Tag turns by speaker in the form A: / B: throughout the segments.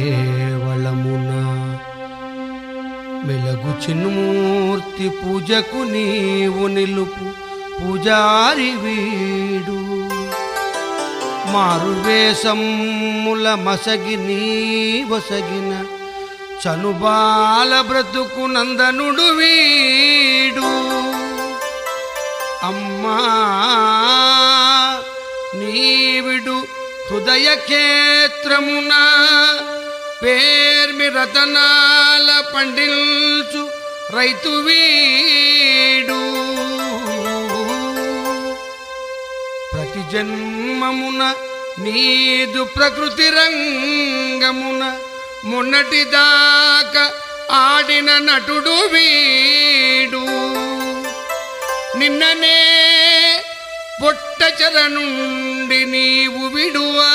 A: మేనుదేవళమున మెలగు చిన్మూర్తి పూజకు నీవు నిలుపు పూజారి వీడు మారువేషముల మసగి నీ వసగిన చనుబాల బ్రతుకు నందనుడు వీడు అమ్మా నీవిడు హృదయ క్షేత్రమున పేర్మి రతనాల పండిల్చు రైతు వీడు ప్రతి జన్మమున నీదు ప్రకృతి రంగమున మొన్నటిదాకా ఆడిన నటుడు వీడు నిన్ననే పొట్టచెర నుండి నీవు విడువా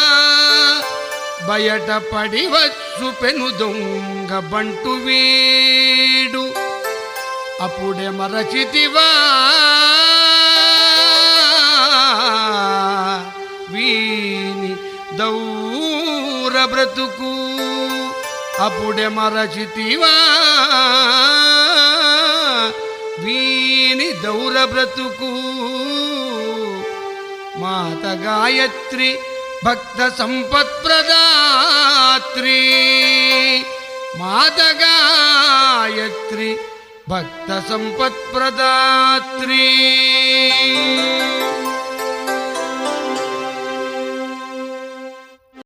A: బయట పడివచ్చు పెను దొంగ బంటు వీడు అప్పుడే మరచితివా వీని దౌర బ్రతుకు అప్పుడే మరచితివా వీని దౌర బ్రతుకు మాత గాయత్రి భక్త సంపత్ప్రదాత్రి మాత గాయత్రి భక్త సంపత్ప్రదాత్రి